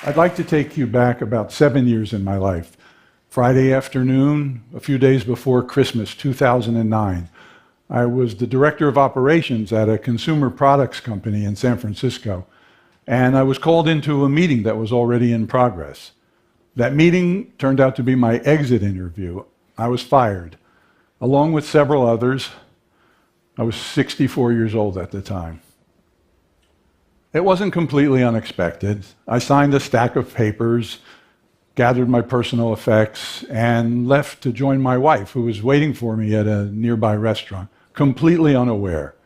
I'd like to take you back about 7 years in my life. Friday afternoon, a few days before Christmas, 2009, I was the director of operations at a consumer products company in San Francisco, and I was called into a meeting that was already in progress. That meeting turned out to be my exit interview. I was fired, along with several others. I was 64 years old at the time. It wasn't completely unexpected. I signed a stack of papers, gathered my personal effects, and left to join my wife, who was waiting for me at a nearby restaurant, completely unaware.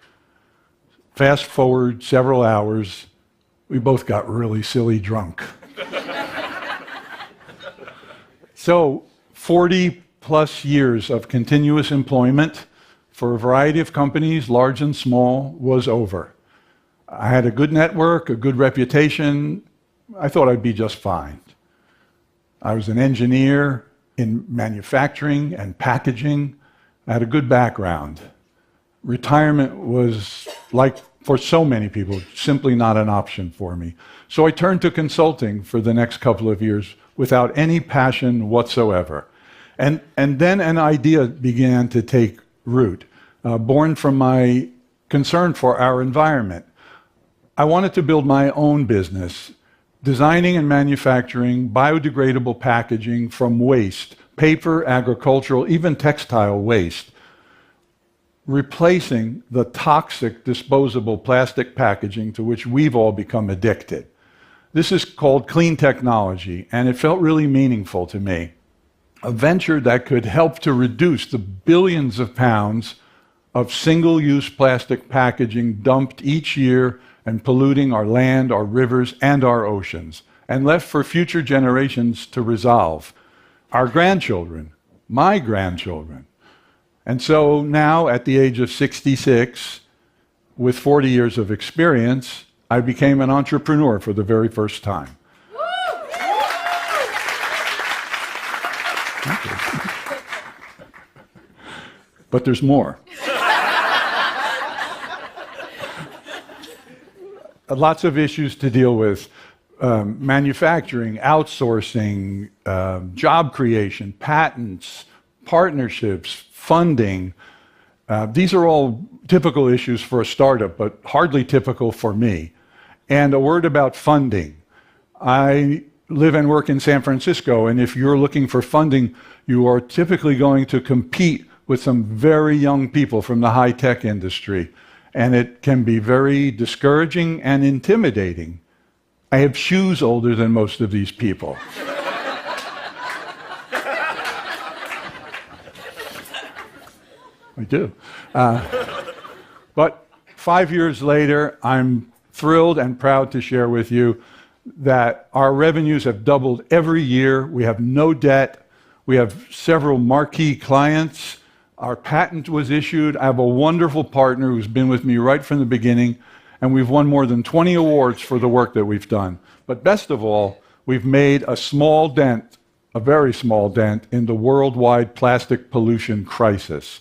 Fast forward several hours, we both got really silly drunk. So, 40 plus years of continuous employment for a variety of companies, large and small, was over. I had a good network, a good reputation. I thought I'd be just fine. I was an engineer in manufacturing and packaging. I had a good background. Retirement was, like for so many people, simply not an option for me. So I turned to consulting for the next couple of years without any passion whatsoever. And then an idea began to take root, born from my concern for our environment. I wanted to build my own business, designing and manufacturing biodegradable packaging from waste, paper, agricultural, even textile waste, replacing the toxic disposable plastic packaging to which we've all become addicted. This is called clean technology, and it felt really meaningful to me. A venture that could help to reduce the billions of pounds of single-use plastic packaging dumped each year and polluting our land, our rivers, and our oceans, and left for future generations to resolve. Our grandchildren, my grandchildren. And so now, at the age of 66, with 40 years of experience, I became an entrepreneur for the very first time. But there's more. Lots of issues to deal with. Manufacturing, outsourcing, job creation, patents, partnerships, funding. These are all typical issues for a startup, but hardly typical for me. And a word about funding. I live and work in San Francisco, and if you're looking for funding, you are typically going to compete with some very young people from the high-tech industry. And it can be very discouraging and intimidating. I have shoes older than most of these people. I do. But 5 years later, I'm thrilled and proud to share with you that our revenues have doubled every year. We have no debt. We have several marquee clients. Our patent was issued. I have a wonderful partner who's been with me right from the beginning, and we've won more than 20 awards for the work that we've done. But best of all, we've made a small dent, a very small dent, in the worldwide plastic pollution crisis.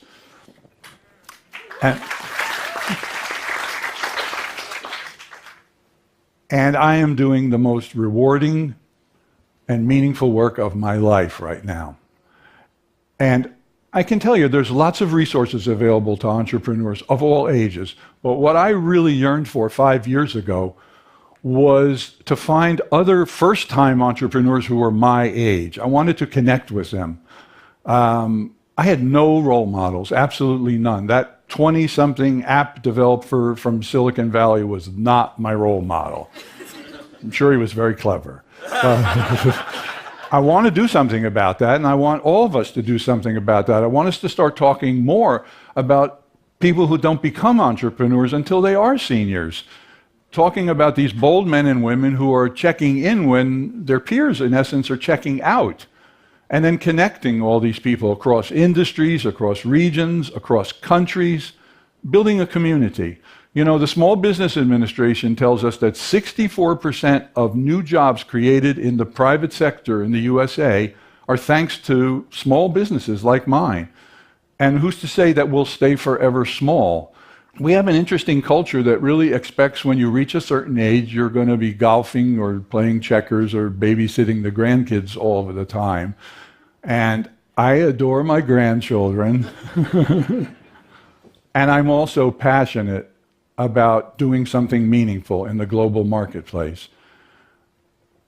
And I am doing the most rewarding and meaningful work of my life right now. And I can tell you there's lots of resources available to entrepreneurs of all ages, but what I really yearned for 5 years ago was to find other first-time entrepreneurs who were my age. I wanted to connect with them. I had no role models, absolutely none. That 20-something app developer from Silicon Valley was not my role model. I'm sure he was very clever. I want to do something about that, and I want all of us to do something about that. I want us to start talking more about people who don't become entrepreneurs until they are seniors. Talking about these bold men and women who are checking in when their peers, in essence, are checking out. And then connecting all these people across industries, across regions, across countries, building a community. You know, the Small Business Administration tells us that 64% of new jobs created in the private sector in the USA are thanks to small businesses like mine. And who's to say that we'll stay forever small? we have an interesting culture that really expects when you reach a certain age, you're going to be golfing or playing checkers or babysitting the grandkids all of the time. And I adore my grandchildren. And I'm also passionate about doing something meaningful in the global marketplace.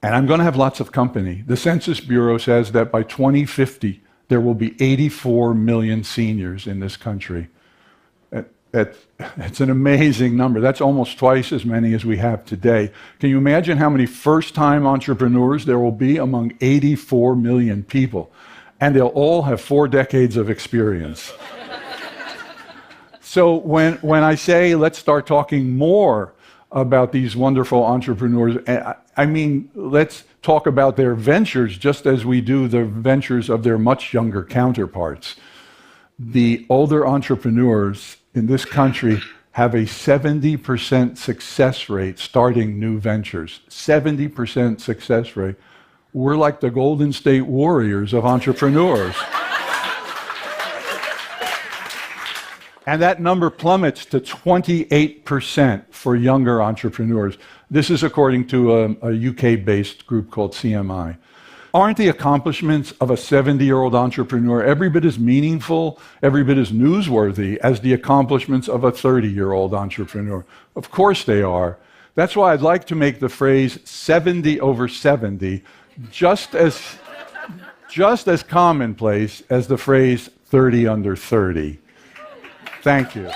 And I'm going to have lots of company. The Census Bureau says that by 2050, there will be 84 million seniors in this country. It's an amazing number. That's almost twice as many as we have today. Can you imagine how many first-time entrepreneurs there will be among 84 million people? And they'll all have 4 decades of experience. So when I say let's start talking more about these wonderful entrepreneurs, I mean, let's talk about their ventures just as we do the ventures of their much younger counterparts. The older entrepreneurs in this country have a 70% success rate starting new ventures. 70% success rate. We're like the Golden State Warriors of entrepreneurs. And that number plummets to 28% for younger entrepreneurs. This is according to a UK-based group called CMI. Aren't the accomplishments of a 70-year-old entrepreneur every bit as meaningful, every bit as newsworthy as the accomplishments of a 30-year-old entrepreneur? Of course they are. That's why I'd like to make the phrase 70 over 70 just as commonplace as the phrase 30 under 30. Thank you.